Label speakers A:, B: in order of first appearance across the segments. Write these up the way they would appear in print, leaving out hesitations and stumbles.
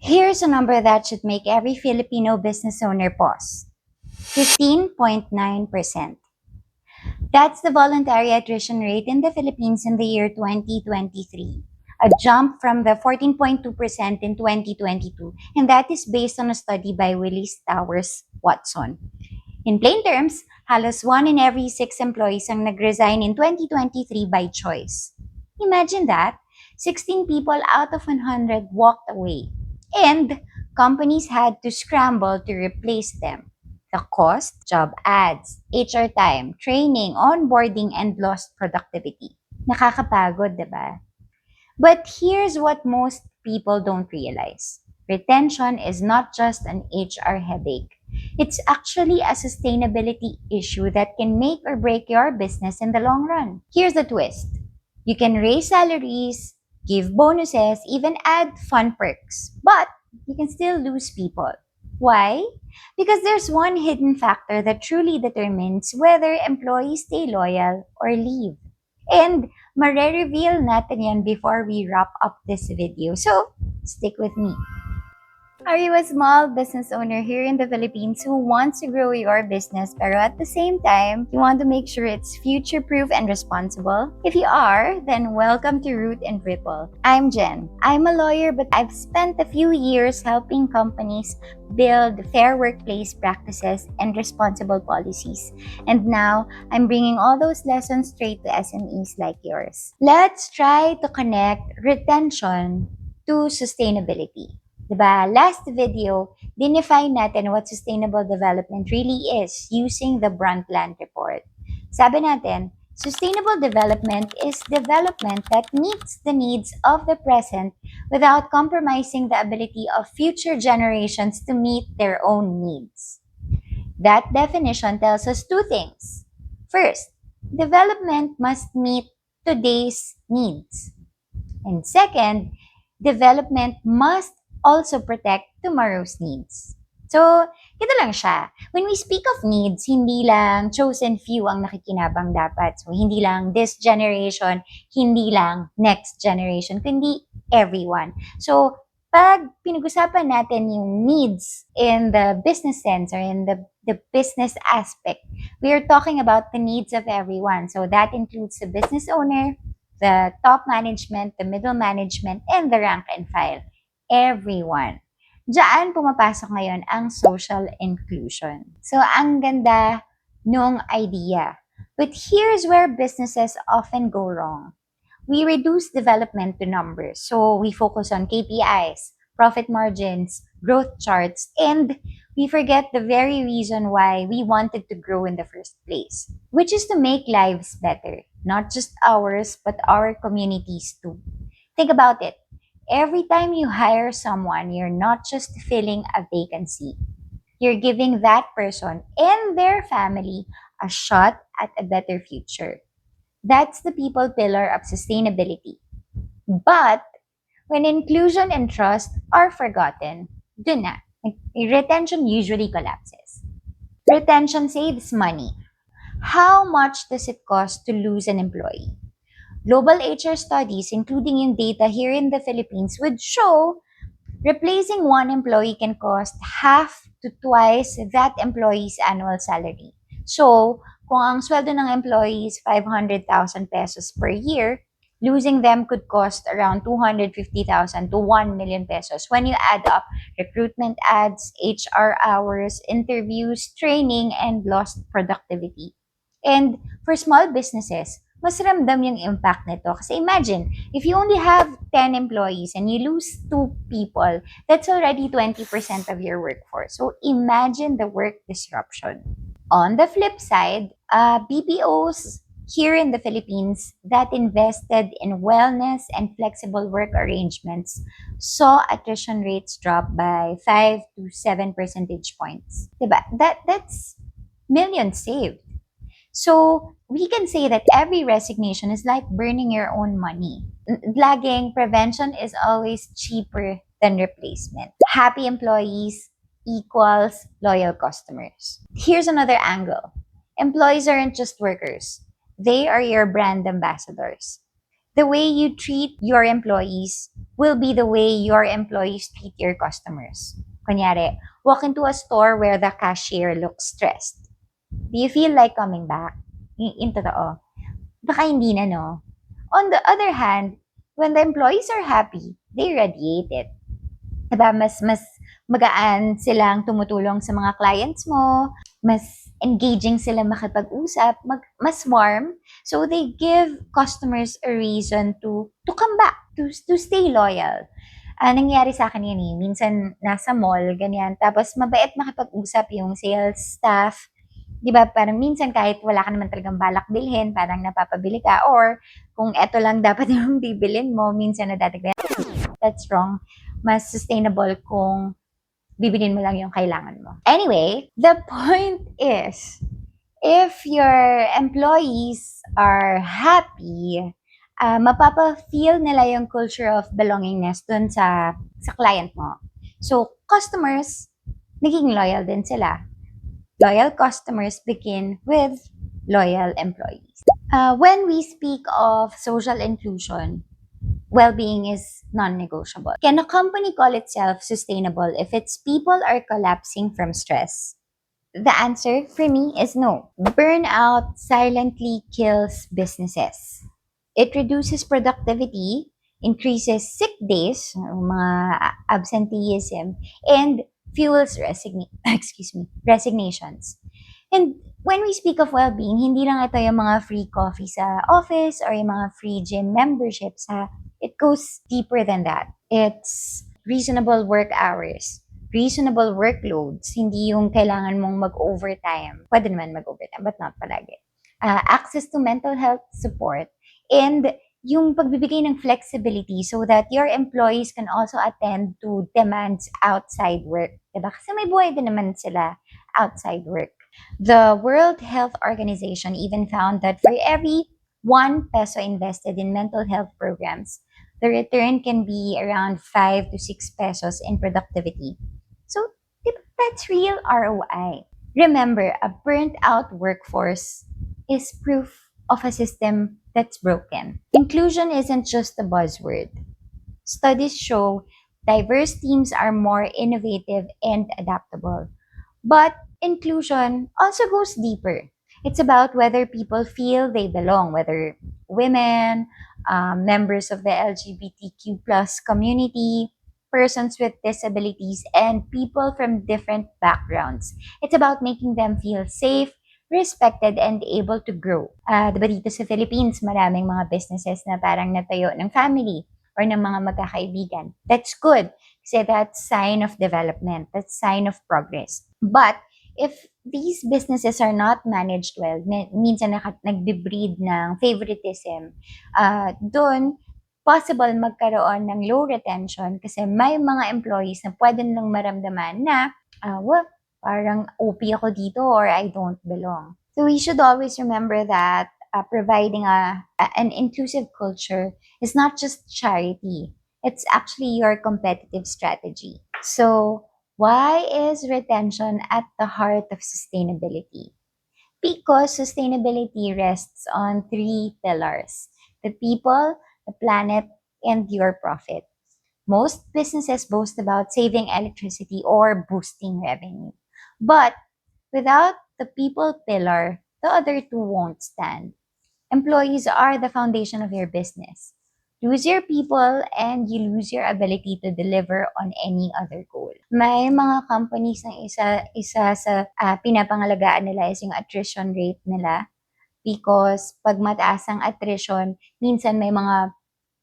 A: Here's a number that should make every Filipino business owner pause. 15.9%. That's the voluntary attrition rate in the Philippines in the year 2023, a jump from the 14.2% in 2022, and that is based on a study by Willis Towers Watson. In plain terms, halos 1 in every 6 employees ang nag-resign in 2023 by choice. Imagine that, 16 people out of 100 walked away, and companies had to scramble to replace them. The cost, job ads, HR time, training, onboarding, and lost productivity. Nakakapagod, diba? But here's what most people don't realize. Retention is not just an HR headache. It's actually a sustainability issue that can make or break your business in the long run. Here's the twist. You can raise salaries, give bonuses, even add fun perks, but you can still lose people. Why? Because there's one hidden factor that truly determines whether employees stay loyal or leave. And mare-reveal natin yan before we wrap up this video. So, stick with me. Are you a small business owner here in the Philippines who wants to grow your business pero at the same time, you want to make sure it's future-proof and responsible? If you are, then welcome to Root and Ripple. I'm Jen. I'm a lawyer but I've spent a few years helping companies build fair workplace practices and responsible policies. And now, I'm bringing all those lessons straight to SMEs like yours. Let's try to connect retention to sustainability. Diba? Last video, dinefine natin what sustainable development really is using the Brundtland report. Sabi natin, sustainable development is development that meets the needs of the present without compromising the ability of future generations to meet their own needs. That definition tells us two things. First, development must meet today's needs. And second, development must also protect tomorrow's needs. So, ito lang siya. When we speak of needs, hindi lang chosen few ang nakikinabang dapat. So, hindi lang this generation, hindi lang next generation, kundi everyone. So, pag pinag-usapan natin yung needs in the business sense or in the business aspect, we are talking about the needs of everyone. So, that includes the business owner, the top management, the middle management, and the rank and file. Everyone. Diyan pumapasok ngayon ang social inclusion. So, ang ganda nung idea. But here's where businesses often go wrong. We reduce development to numbers. So, we focus on KPIs, profit margins, growth charts, and we forget the very reason why we wanted to grow in the first place, which is to make lives better. Not just ours, but our communities too. Think about it. Every time you hire someone, you're not just filling a vacancy. You're giving that person and their family a shot at a better future. That's the people pillar of sustainability. But when inclusion and trust are forgotten, dun na, retention usually collapses. Retention saves money. How much does it cost to lose an employee? Global HR studies, including yung data here in the Philippines, would show replacing one employee can cost half to twice that employee's annual salary. So, kung ang sweldo ng employee is 500,000 pesos per year, losing them could cost around 250,000 to 1 million pesos when you add up recruitment ads, HR hours, interviews, training, and lost productivity. And for small businesses, mas ramdam yung impact nito. Kasi imagine, if you only have 10 employees and you lose 2 people, that's already 20% of your workforce. So imagine the work disruption. On the flip side, BPOs here in the Philippines that invested in wellness and flexible work arrangements saw attrition rates drop by 5 to 7 percentage points. Diba? That's millions saved. So, we can say that every resignation is like burning your own money. Laging, prevention is always cheaper than replacement. Happy employees equals loyal customers. Here's another angle. Employees aren't just workers. They are your brand ambassadors. The way you treat your employees will be the way your employees treat your customers. Kunyari, walk into a store where the cashier looks stressed. Do you feel like coming back? In totoo. Baka hindi na, no? On the other hand, when the employees are happy, they radiate it. Diba? Mas magaan silang tumutulong sa mga clients mo, mas engaging sila makipag-usap, mas warm. So they give customers a reason to come back, to stay loyal. Nangyari sa akin yan eh. Minsan nasa mall, ganyan. Tapos mabait makipag-usap yung sales staff. Di ba, parang minsan kahit wala ka naman talagang balak bilhin, parang napapabili ka. Or kung eto lang dapat yung bibilin mo, minsan nadadagdagan. That's wrong. Mas sustainable kung bibilin mo lang yung kailangan mo. Anyway, the point is, if your employees are happy, mapapa-feel nila yung culture of belongingness dun sa client mo. So, customers, naging loyal din sila. Loyal customers begin with loyal employees. When we speak of social inclusion, well-being is non-negotiable. Can a company call itself sustainable if its people are collapsing from stress? The answer for me is no. Burnout silently kills businesses. It reduces productivity, increases sick days, mga absenteeism, and fuels resignations. And when we speak of well-being, hindi lang ito yung mga free coffee sa office or yung mga free gym memberships. It goes deeper than that. It's reasonable work hours, reasonable workloads, hindi yung kailangan mong mag-overtime. Pwede naman mag-overtime, but not palagi. Access to mental health support, and yung pagbibigay ng flexibility so that your employees can also attend to demands outside work. Diba? Kasi may buhay din naman sila outside work. The World Health Organization even found that for every 1 peso invested in mental health programs, the return can be around 5 to 6 pesos in productivity. So, that's real ROI. Remember, a burnt out workforce is proof of a system that's broken. Inclusion isn't just a buzzword. Studies show diverse teams are more innovative and adaptable. But inclusion also goes deeper. It's about whether people feel they belong, whether women, members of the LGBTQ plus community, persons with disabilities, and people from different backgrounds. It's about making them feel safe, respected, and able to grow. Diba dito sa Philippines, maraming mga businesses na parang natayo ng family or ng mga magkakaibigan. That's good. Kasi that's sign of development. That's sign of progress. But if these businesses are not managed well, minsan nagbe-breed ng favoritism, doon possible magkaroon ng low retention kasi may mga employees na pwede nang maramdaman na, parang OP ako dito or I don't belong. So we should always remember that providing an inclusive culture is not just charity. It's actually your competitive strategy. So why is retention at the heart of sustainability? Because sustainability rests on 3 pillars: the people, the planet, and your profit. Most businesses boast about saving electricity or boosting revenue. But without the people pillar, the other two won't stand. Employees are the foundation of your business. Lose your people and you lose your ability to deliver on any other goal. May mga companies na isa sa pinapangalagaan nila is yung attrition rate nila, because pag mataas ang attrition, minsan may mga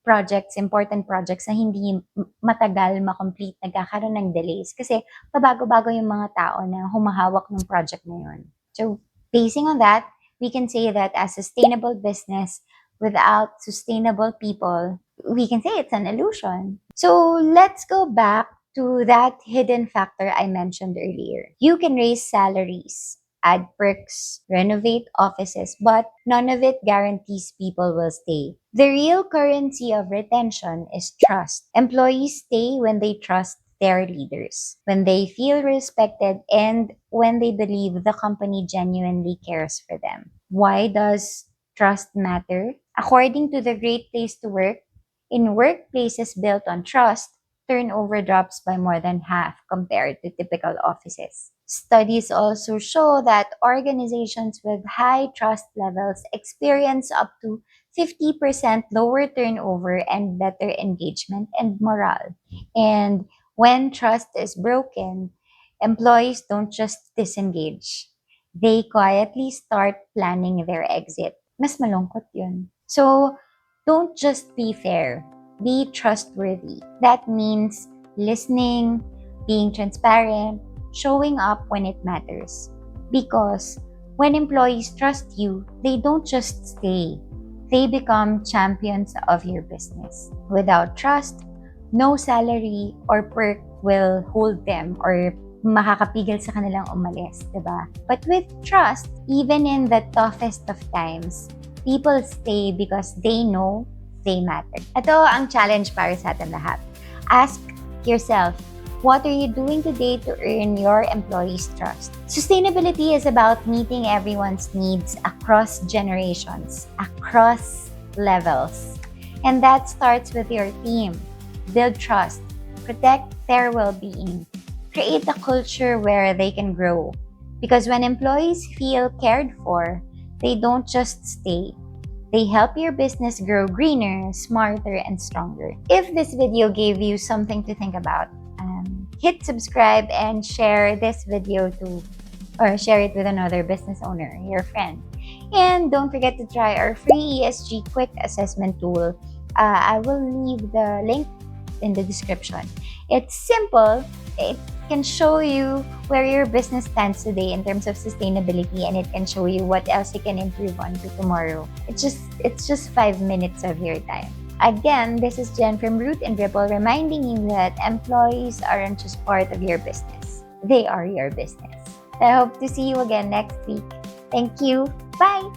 A: projects, important projects na hindi matagal makomplete, nagkakaroon ng delays kasi pabago-bago yung mga tao na humahawak ng project na yun. So, basing on that, we can say that a sustainable business without sustainable people, we can say it's an illusion. So, let's go back to that hidden factor I mentioned earlier. You can raise salaries, add perks, renovate offices, but none of it guarantees people will stay. The real currency of retention is trust. Employees stay when they trust their leaders, when they feel respected, and when they believe the company genuinely cares for them. Why does trust matter? According to the Great Place to Work, in workplaces built on trust, turnover drops by more than half compared to typical offices. Studies also show that organizations with high trust levels experience up to 50% lower turnover and better engagement and morale. And when trust is broken, employees don't just disengage. They quietly start planning their exit. Mas malungkot yun. So, don't just be fair, be trustworthy. That means listening, being transparent, showing up when it matters. Because when employees trust you, they don't just stay, they become champions of your business. Without trust, no salary or perk will hold them or makakapigil sa kanilang umalis, diba? But with trust, even in the toughest of times, people stay because they know they matter. Ito ang challenge para sa atin lahat. Ask yourself, what are you doing today to earn your employees' trust? Sustainability is about meeting everyone's needs across generations, across levels. And that starts with your team. Build trust, protect their well-being, create a culture where they can grow. Because when employees feel cared for, they don't just stay. They help your business grow greener, smarter, and stronger. If this video gave you something to think about, hit subscribe and share this video or share it with another business owner, your friend. And don't forget to try our free ESG quick assessment tool. I will leave the link in the description. It's simple. It can show you where your business stands today in terms of sustainability, and it can show you what else you can improve on to tomorrow. It's just 5 minutes of your time. Again, this is Jen from Root and Ripple, reminding you that employees aren't just part of your business. They are your business. I hope to see you again next week. Thank you. Bye!